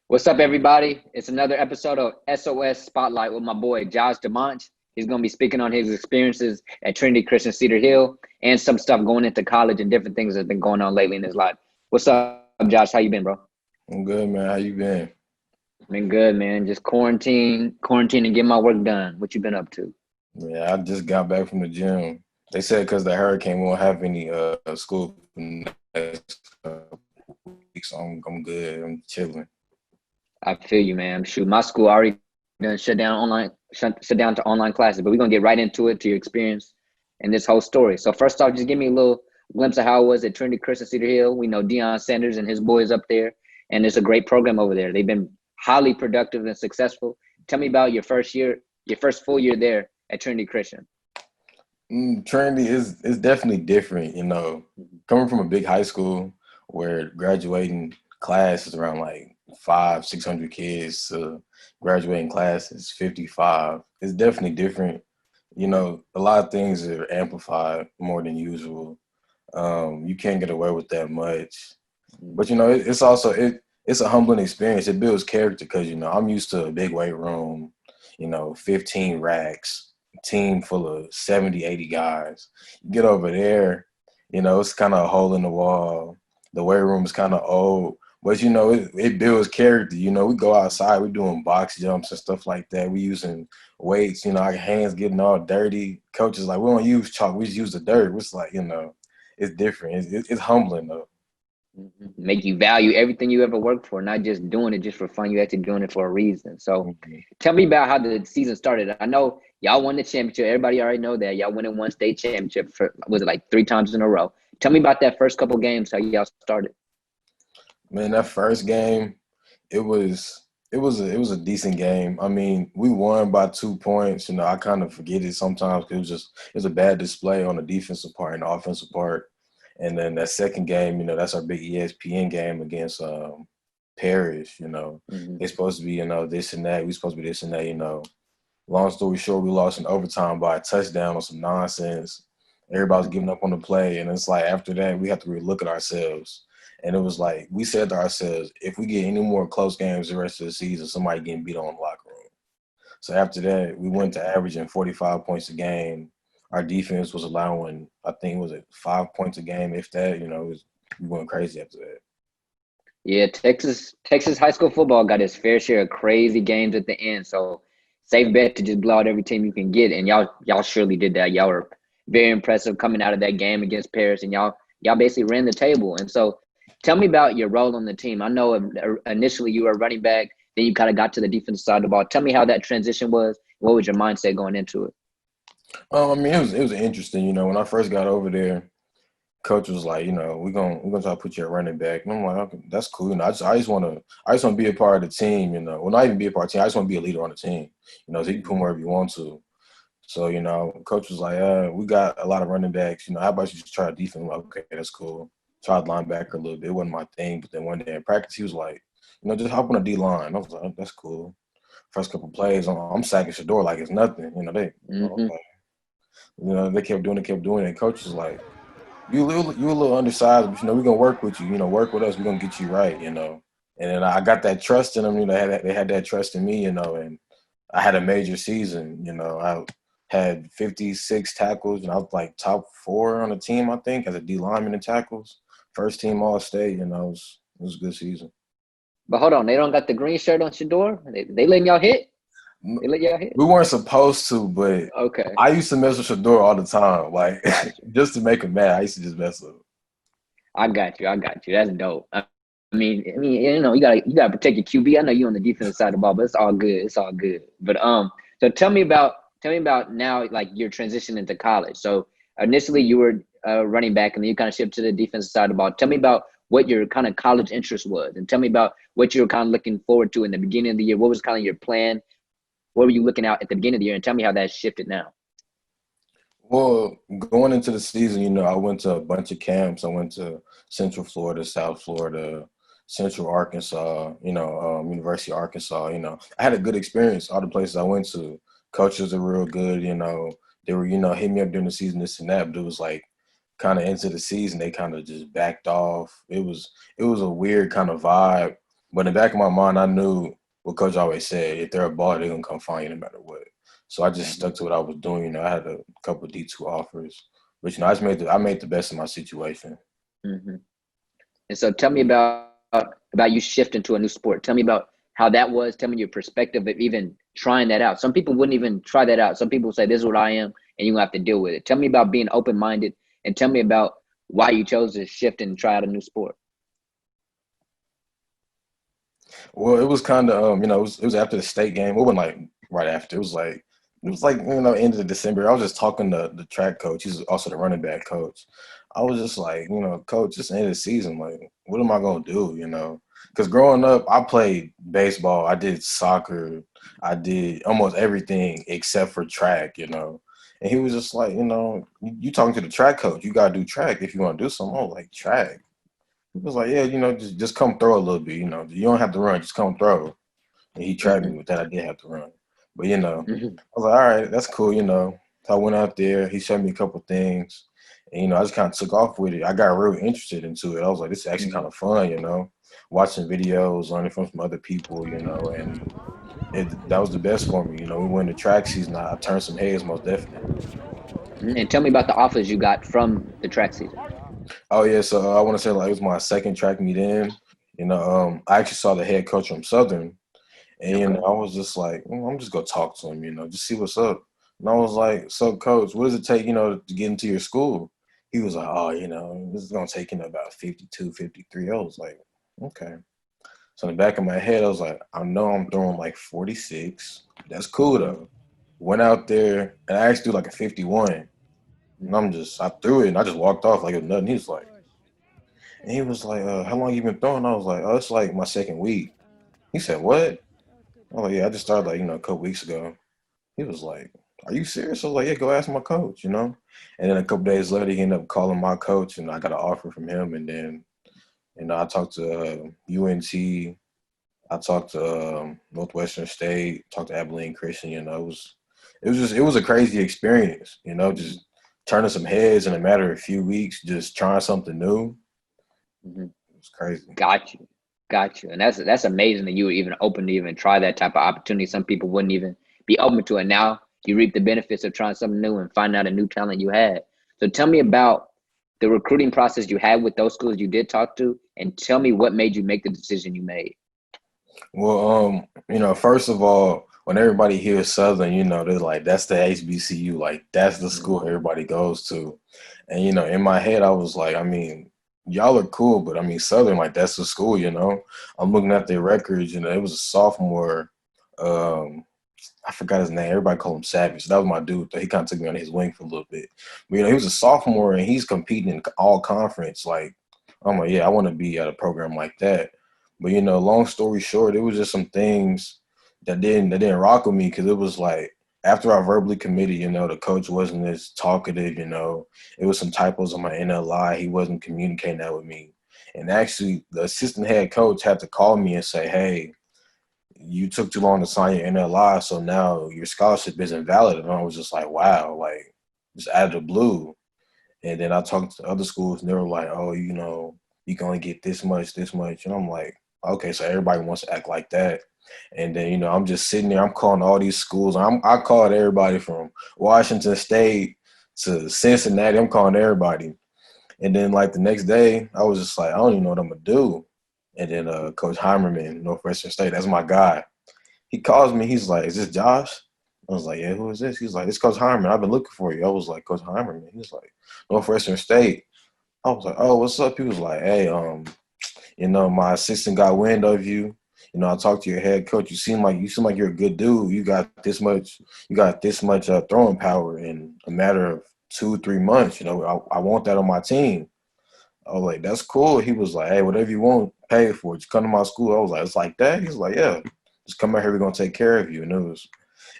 What's up, everybody? It's another episode of S.O.S. Spotlight with my boy Josh Dimanche. He's going to be speaking on his experiences at Trinity Christian Cedar Hill and some stuff going into college and different things that's been going on lately in his life. What's up, Josh? How you been, bro? I'm good, man. How you been? Been good, man. Just quarantine, and getting my work done. What you been up to? Yeah, I just got back from the gym. They said because the hurricane won't have any school for the next weeks. So I'm good. I'm chilling. I feel you, man. Shoot, my school already done shut down to online classes, but we're gonna get right into it, to your experience and this whole story. So first off, just give me a little glimpse of how it was at Trinity Christian Cedar Hill. We know Deion Sanders and his boys up there, and it's a great program over there. They've been highly productive and successful. Tell me about your first full year there at Trinity Christian. Trinity is definitely different. Coming from a big high school where graduating class is around like 500-600 kids. Graduating class is 55. It's definitely different. A lot of things are amplified more than usual. You can't get away with that much. But it's a humbling experience. It builds character because I'm used to a big weight room, 15 racks, team full of 70, 80 guys. You get over there, it's kind of a hole in the wall. The weight room is kind of old, but it builds character. We go outside, we're doing box jumps and stuff like that. We using weights, our hands getting all dirty. Coach is like, we don't use chalk, we just use the dirt. It's like, it's different. It's humbling though. Make you value everything you ever worked for, not just doing it just for fun. You actually doing it for a reason. So Mhm. tell me about how the season started. I know y'all won the championship. Everybody already know that. Y'all winning one state championship for, was it like 3 times in a row? Tell me about that first couple games, how y'all started. Man, that first game, it was it was a decent game. I mean, we won by 2 points. I kind of forget it sometimes because it was a bad display on the defensive part and the offensive part. And then that second game, that's our big ESPN game against Parrish. Hmm. They're supposed to be, this and that. We supposed to be this and that. Long story short, we lost in overtime by a touchdown on some nonsense. Everybody was giving up on the play, and it's like after that, we have to really look at ourselves. And it was like we said to ourselves, if we get any more close games the rest of the season, somebody getting beat on the locker room. So after that, we went to averaging 45 points a game. Our defense was allowing, I think, was it 5 points a game, if that. We went crazy after that. Yeah, Texas high school football got its fair share of crazy games at the end. So safe bet to just blow out every team you can get, and y'all surely did that. Y'all were very impressive coming out of that game against Paris, and y'all basically ran the table. And so tell me about your role on the team. I know initially you were running back, then you kind of got to the defensive side of the ball. Tell me how that transition was. What was your mindset going into it? I mean, it was interesting. When I first got over there, coach was like, we're gonna try to put you at running back. And I'm like, okay, that's cool. I just wanna be a part of the team, Well, not even be a part of the team, I just wanna be a leader on the team. So you can put me wherever you want to. So, coach was like, we got a lot of running backs, how about you just try defense? I'm like, okay, that's cool. Tried linebacker a little bit. It wasn't my thing, but then one day in practice he was like, just hop on the D line. I was like, that's cool. First couple plays, I'm sacking Shador like it's nothing. Hmm. Okay. They kept doing it. And coach was like, you a little undersized, but we're gonna work with you. Work with us. We're gonna get you right. And then I got that trust in them. They had that trust in me. And I had a major season. I had 56 tackles, and I was like top 4 on the team, I think, as a D lineman in tackles. First team All State. It was a good season. But hold on, they don't got the green shirt on Shador. They letting y'all hit. They let y'all hit. We weren't supposed to, but Okay, I used to mess with Shador all the time, like got you. just to make him mad. I used to just mess with him. I got you. I got you. That's dope. I mean, you gotta protect your QB. I know you on the defensive side of the ball, but it's all good. It's all good. But so tell me about now, like your transition into college. So initially you were running back, and then you kind of shifted to the defensive side of the ball. Tell me about what your kind of college interest was, and tell me about what you were kind of looking forward to in the beginning of the year. What was kind of your plan? What were you looking out at the beginning of the year, and tell me how that shifted now. Well, going into the season, I went to a bunch of camps. I went to Central Florida, South Florida, Central Arkansas, University of Arkansas. I had a good experience. All the places I went to, coaches are real good. They were, hitting me up during the season, this and that. But it was like kind of into the season, they kind of just backed off. It was a weird kind of vibe. But in the back of my mind, I knew what coach always said: if they're a baller, they're gonna come find you no matter what. So I just stuck to what I was doing. You know, I had a couple of D2 offers, but you know, I made the best of my situation. Mm-hmm. And so tell me about you shifting to a new sport. Tell me about how that was. Tell me your perspective of even trying that out. Some people wouldn't even try that out. Some people say, this is what I am, and you're going to have to deal with it. Tell me about being open-minded, and tell me about why you chose to shift and try out a new sport. Well, it was kind of you know, it was after the state game. It wasn't like right after. It was like you know, end of December. I was just talking to the track coach. He's also the running back coach. I was just like, you know, coach, just end of the season. Like, what am I gonna do? You know, because growing up, I played baseball. I did soccer. I did almost everything except for track. You know, and he was just like, you know, you talking to the track coach. You gotta do track if you want to do something. I was like, track. He was like, yeah, you know, just come throw a little bit. You know, you don't have to run, just come throw. And he tried Mm-hmm. me with that. I did have to run, but you know, Mm-hmm. I was like, all right, that's cool. You know, so I went out there. He showed me a couple things, and you know, I just kind of took off with it. I got real interested into it. I was like, this is actually kind Mm-hmm. of fun. You know, watching videos, learning from some other people. You know, and that was the best for me. You know, we went to track season. I turned some heads, most definitely. And tell me about the offers you got from the track season. Oh yeah, so I want to say like it was my second track meet in. You know, I actually saw the head coach from Southern. And you know, Okay. I was just like, I'm just gonna talk to him, you know, just see what's up. And I was like, so coach, what does it take, you know, to get into your school? He was like, oh, you know, this is gonna take you know, about 52, 53. I was like, okay. So in the back of my head, I was like, I know I'm throwing like 46. That's cool Mm-hmm. though. Went out there and I actually threw like a 51. And I threw it and I just walked off like it was nothing. He was like, how long you been throwing? I was like, oh, it's like my second week. He said, what? Oh yeah, I just started like, you know, a couple weeks ago. He was like, are you serious? I was like, yeah, go ask my coach, you know? And then a couple days later, he ended up calling my coach and I got an offer from him. And then, you know, I talked to UNT, I talked to Northwestern State, talked to Abilene Christian, you know, it was a crazy experience, you know, just turning some heads in a matter of a few weeks, just trying something new. Mm-hmm. It was crazy. Got you. Got you. And that's amazing that you were even open to even try that type of opportunity. Some people wouldn't even be open to it. Now you reap the benefits of trying something new and find out a new talent you had. So tell me about the recruiting process you had with those schools you did talk to, and tell me what made you make the decision you made. Well, you know, first of all, when everybody hears Southern, you know, they're like, that's the HBCU, like that's the Mm-hmm. school everybody goes to. And, you know, in my head, I was like, I mean, y'all are cool, but I mean, Southern, like that's the school, you know. I'm looking at their records, you know, it was a sophomore, um, I forgot his name. Everybody called him Savage. That was my dude. Though. He kind of took me under his wing for a little bit. But, you know, he was a sophomore and he's competing in all conference. Like, I'm like, yeah, I want to be at a program like that. But, you know, long story short, it was just some things that didn't rock with me because it was like after I verbally committed, you know, the coach wasn't as talkative, you know. It was some typos on my NLI. He wasn't communicating that with me. And actually, the assistant head coach had to call me and say, hey, you took too long to sign your NLI, so now your scholarship isn't valid. And I was just like, wow, like just out of the blue. And then I talked to other schools and they were like, oh, you know, you can only get this much, this much. And I'm like, okay, so everybody wants to act like that. And then, you know, I'm just sitting there, I'm calling all these schools. I called everybody from Washington State to Cincinnati. I'm calling everybody. And then like the next day, I was just like, I don't even know what I'm gonna do. And then Coach Heimerman, Northwestern State, that's my guy. He calls me. He's like, "Is this Josh?" I was like, "Yeah, who is this?" He's like, "It's Coach Hyman. I've been looking for you." I was like, "Coach Hyman." He's like, "Northwestern State." I was like, "Oh, what's up?" He was like, "Hey, you know, my assistant got wind of you. You know, I talked to your head coach. You seem like you're a good dude. You got this much throwing power in a matter of 2, 3 months. You know, I want that on my team." I was like, that's cool. He was like, hey, whatever you want, pay for it. Just come to my school. I was like, it's like that? He's like, yeah, just come out here. We're going to take care of you. And it was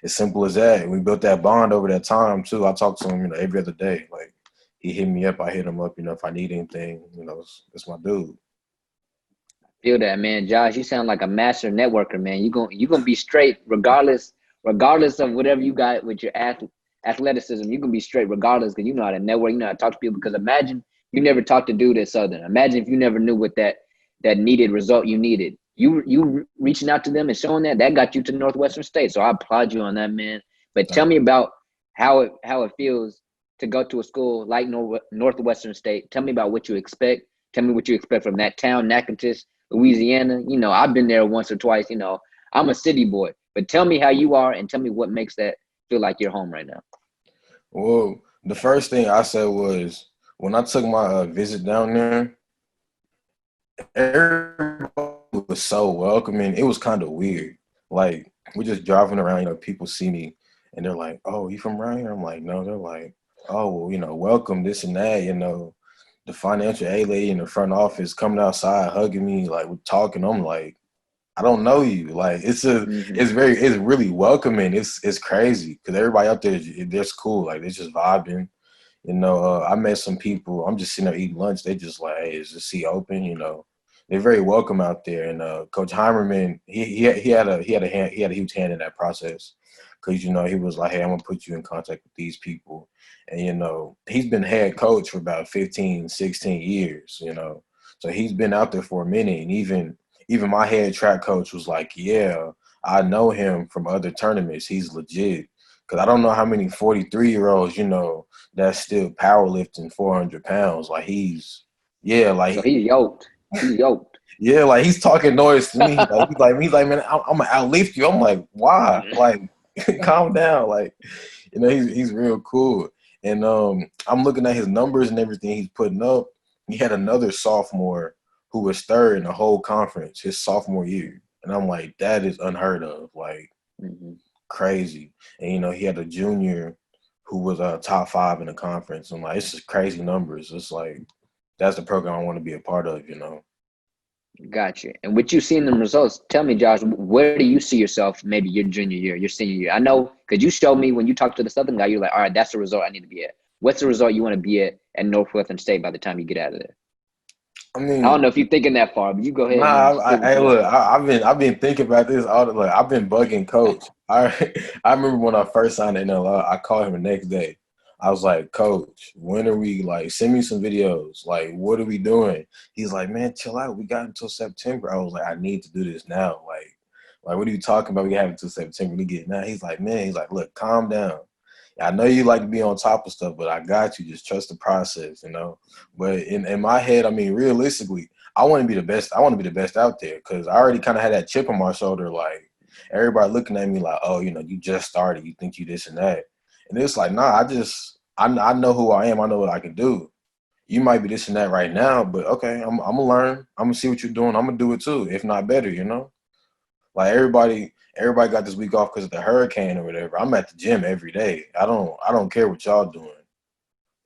as simple as that. And we built that bond over that time, too. I talked to him, you know, every other day. Like, he hit me up. I hit him up, you know, if I need anything. You know, it's my dude. Feel that, man. Josh, you sound like a master networker, man. You gonna be straight regardless of whatever you got with your athleticism. You can be straight regardless because you know how to network, you know how to talk to people. Because imagine you never talked to dude at Southern. Imagine if you never knew what that needed result you needed. you reaching out to them and showing that got you to Northwestern State. So I applaud you on that, man. But tell Thank me you. about how it feels to go to a school like Northwestern State. Tell me about what you expect. Tell me what you expect from that town, Natchitoches, Louisiana. You know, I've been there once or twice. You know, I'm a city boy. But tell me how you are, and tell me what makes that feel like you're home right now. Well, the first thing I said was when I took my visit down there, everybody was so welcoming. It was kind of weird. Like we're just driving around, people see me and they're like, "Oh, you from around here?" I'm like, "No." They're like, "Oh, well, welcome this and that." The financial aid lady in the front office coming outside, hugging me, like we're talking. I'm like, I don't know you. Like Mm-hmm. it's really welcoming. It's crazy because everybody out there, they're cool. Like they're just vibing. I met some people. I'm just sitting there eating lunch. They just like, hey, is the seat open? They're very welcome out there. And Coach Heimerman, he had a huge hand in that process because he was like, hey, I'm gonna put you in contact with these people. And he's been head coach for about 15, 16 years. So he's been out there for a minute. And even my head track coach was like, yeah, I know him from other tournaments. He's legit. Because I don't know how many 43-year-olds, that's still powerlifting 400 pounds. Like So he's yoked. He's yoked. yeah, like he's talking noise to me. Like he's like, man, I'm gonna outlift you. I'm like, why? Like, calm down. Like, he's real cool. And I'm looking at his numbers and everything he's putting up. He had another sophomore who was third in the whole conference his sophomore year, and I'm like, that is unheard of. Like, Mm-hmm. crazy. And he had a junior who was top 5 in the conference. I'm like, it's just crazy numbers. It's like that's the program I want to be a part of. Gotcha. And what you see in the results, tell me, Josh, where do you see yourself maybe your junior year, your senior year? I know because you showed me when you talked to the Southern guy, you're like, all right, that's the result I need to be at. What's the result you want to be at Northwestern State by the time you get out of there? I I don't mean, know if you're thinking that far, but you go ahead and nah, spit what hey, you got. look, I've been thinking about this all the like I've been bugging coach. I remember when I first signed NLI, I called him the next day. I was like, Coach, when are we like send me some videos? Like, what are we doing? He's like, man, chill out. We got until September. I was like, I need to do this now. Like what are you talking about? We have until September to get now. He's like, man, look, calm down. I know you like to be on top of stuff, but I got you. Just trust the process. But in my head, I mean, realistically, I want to be the best. I want to be the best out there because I already kind of had that chip on my shoulder. Like everybody looking at me like, oh, you just started. You think you this and that. And it's like, nah, I know who I am. I know what I can do. You might be this and that right now, but okay, I'm gonna learn. I'm gonna see what you're doing. I'm gonna do it too, if not better. Like everybody got this week off because of the hurricane or whatever. I'm at the gym every day. I don't care what y'all doing.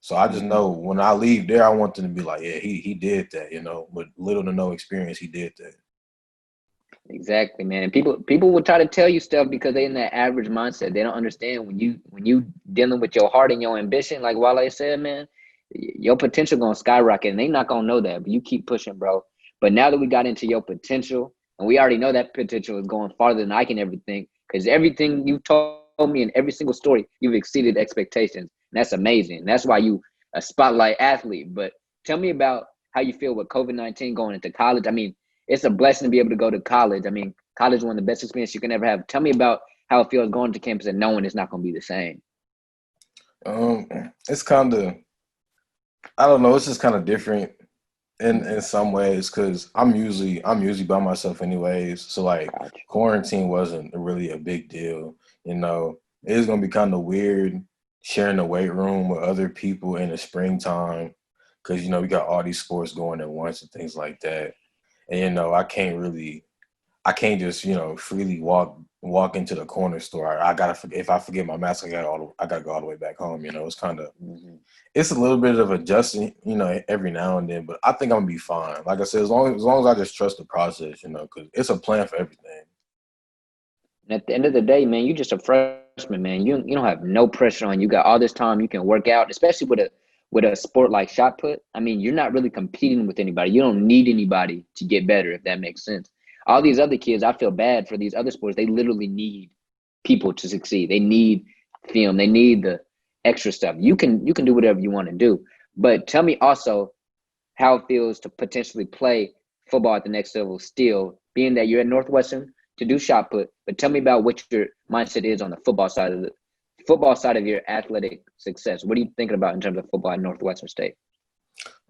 So I just Mm-hmm. know when I leave there, I want them to be like, yeah, he did that. With little to no experience, he did that. Exactly, man. And people will try to tell you stuff because they're in that average mindset. They don't understand when you dealing with your heart and your ambition, like Wale said, man, your potential gonna skyrocket, and they not gonna know that. But you keep pushing, bro. But now that we got into your potential, and we already know that potential is going farther than I can ever think, because everything you told me in every single story, you've exceeded expectations. And that's amazing. That's why you a spotlight athlete. But tell me about how you feel with COVID-19 going into college. I mean, it's a blessing to be able to go to college. I mean, college is one of the best experiences you can ever have. Tell me about how it feels going to campus and knowing it's not going to be the same. Um, it's kind of I don't know. It's just kind of different Mm-hmm. in some ways because I'm usually by myself anyways. So like Gotcha. quarantine wasn't really a big deal. It is gonna be kind of weird sharing the weight room with other people in the springtime because we got all these sports going at once and things like that. And I can't just freely walk into the corner store. I gotta if I forget my mask, I gotta go all the way back home. Mm-hmm. It's a little bit of adjusting, every now and then, but I think I'm gonna be fine. Like I said, as long as I just trust the process, because it's a plan for everything. And at the end of the day, man, you just a freshman, man. You don't have no pressure on you. Got all this time you can work out, especially with a sport like shot put. I mean, you're not really competing with anybody. You don't need anybody to get better, if that makes sense. All these other kids, I feel bad for these other sports. They literally need people to succeed. They need film. They need the extra stuff. You can do whatever you want to do. But tell me also how it feels to potentially play football at the next level still, being that you're at Northwestern to do shot put. But tell me about what your mindset is on the football side of your athletic success. What are you thinking about in terms of football at Northwestern State?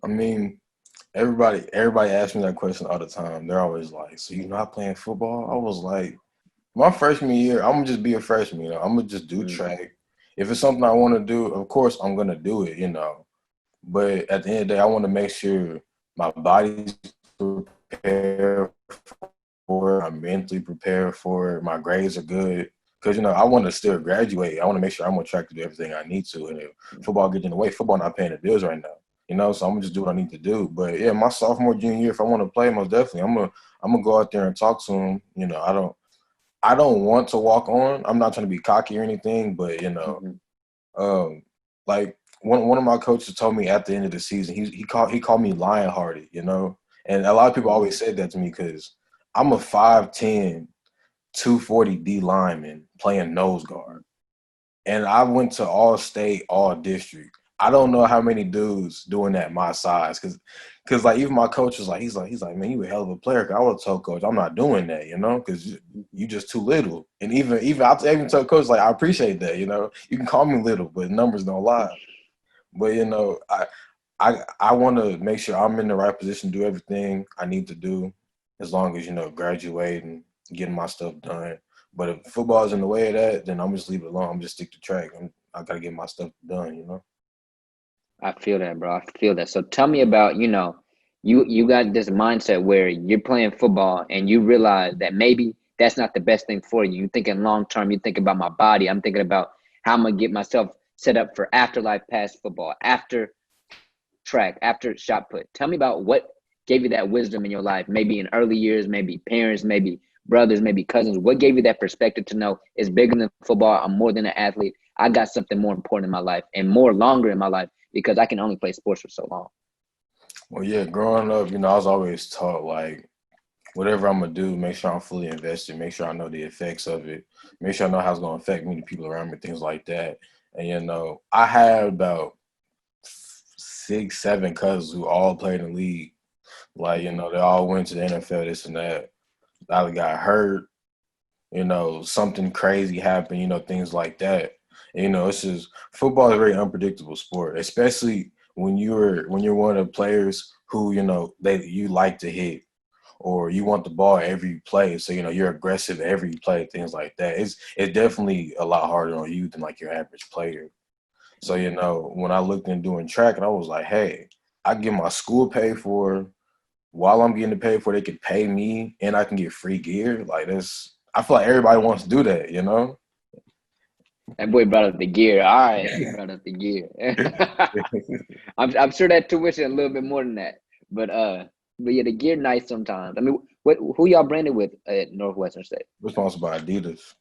I mean, everybody asks me that question all the time. They're always like, "So you're not playing football?" I was like, my freshman year, I'm gonna just be a freshman. I'm gonna just do track. If it's something I want to do, of course I'm gonna do it. But at the end of the day, I want to make sure my body's prepared for it, I'm mentally prepared for it, my grades are good. Because, I want to still graduate. I want to make sure I'm on track to do everything I need to. And if football gets in the way, football not paying the bills right now. So I'm gonna just do what I need to do. But yeah, my sophomore, junior year, if I want to play, most definitely, I'm gonna go out there and talk to them. I don't want to walk on. I'm not trying to be cocky or anything, but like one of my coaches told me at the end of the season, he called me lion hearted, and a lot of people always said that to me because I'm a 5'10", 240 D lineman playing nose guard, and I went to all state, all district. I don't know how many dudes doing that my size, because like even my coach was like, he's like, man, you a hell of a player. I would have told coach, I'm not doing that, because you just too little. And even I even told coach, like, I appreciate that, you can call me little, but numbers don't lie. But I want to make sure I'm in the right position to do everything I need to do, as long as graduate and getting my stuff done. But if football is in the way of that, then I'm just leave it alone. I'm just stick to track. I gotta get my stuff done. I feel that, bro. I feel that. So tell me about, you got this mindset where you're playing football and you realize that maybe that's not the best thing for you. You're thinking long term. You think about my body. I'm thinking about how I'm gonna get myself set up for afterlife past football, after track, after shot put. Tell me about what gave you that wisdom in your life, maybe in early years, maybe parents, maybe brothers, maybe cousins. What gave you that perspective to know it's bigger than football? I'm more than an athlete. I got something more important in my life and more longer in my life because I can only play sports for so long. Well, yeah, growing up, I was always taught, like, whatever I'm going to do, make sure I'm fully invested, make sure I know the effects of it, make sure I know how it's going to affect me, the people around me, things like that. And, I had about 6, 7 cousins who all played in the league. Like, they all went to the NFL, this and that. Either got hurt, something crazy happened, things like that. And, it's just, football is a very unpredictable sport, especially when you're one of the players who, you like to hit, or you want the ball every play. So, you're aggressive every play, things like that. It's definitely a lot harder on you than like your average player. So, when I looked into doing track, and I was like, hey, I get my school paid for. While I'm getting paid for, they can pay me and I can get free gear. Like, I feel like everybody wants to do that. That boy brought up the gear. All right, he brought up the gear. I'm sure that tuition a little bit more than that, but yeah, the gear nice sometimes. I mean, who y'all branded with at Northwestern State? We're sponsored by Adidas.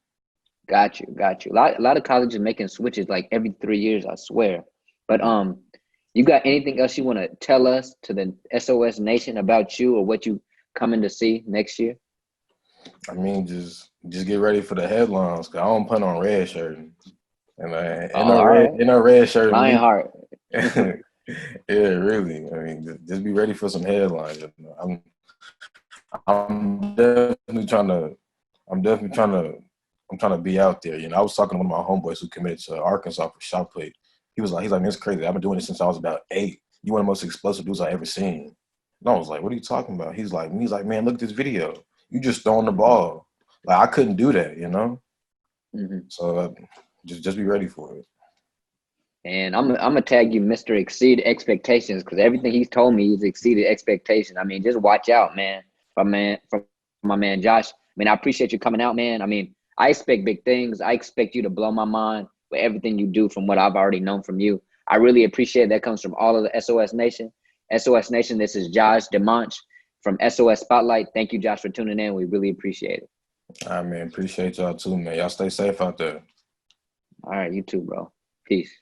Got you. A lot of colleges making switches like every 3 years, I swear. But you got anything else you want to tell us, to the S.O.S Nation, about you or what you coming to see next year? I mean, just get ready for the headlines, cause I don't plan on red shirting. And Oh, all right. ain't no red shirt in me. Lionheart. Yeah, really. I mean, just be ready for some headlines. I'm definitely trying to. I'm trying to be out there. I was talking to one of my homeboys who committed to Arkansas for shot put. He's like, man, it's crazy. I've been doing this since I was about 8. You one of the most explosive dudes I ever seen. And I was like, what are you talking about? He's like, man, look at this video. You just throwing the ball. Like, I couldn't do that. So just be ready for it. And I'm gonna tag you, Mr. Exceed Expectations, because everything he's told me, he's exceeded expectations. I mean, just watch out, man. From my man Josh. I mean, I appreciate you coming out, man. I mean, I expect big things. I expect you to blow my mind with everything you do from what I've already known from you. I really appreciate that. Comes from all of the S.O.S Nation. S.O.S Nation, this is Josh Dimanche from S.O.S Spotlight. Thank you, Josh, for tuning in. We really appreciate it. All right, man. Appreciate y'all too, man. Y'all stay safe out there. All right, you too, bro. Peace.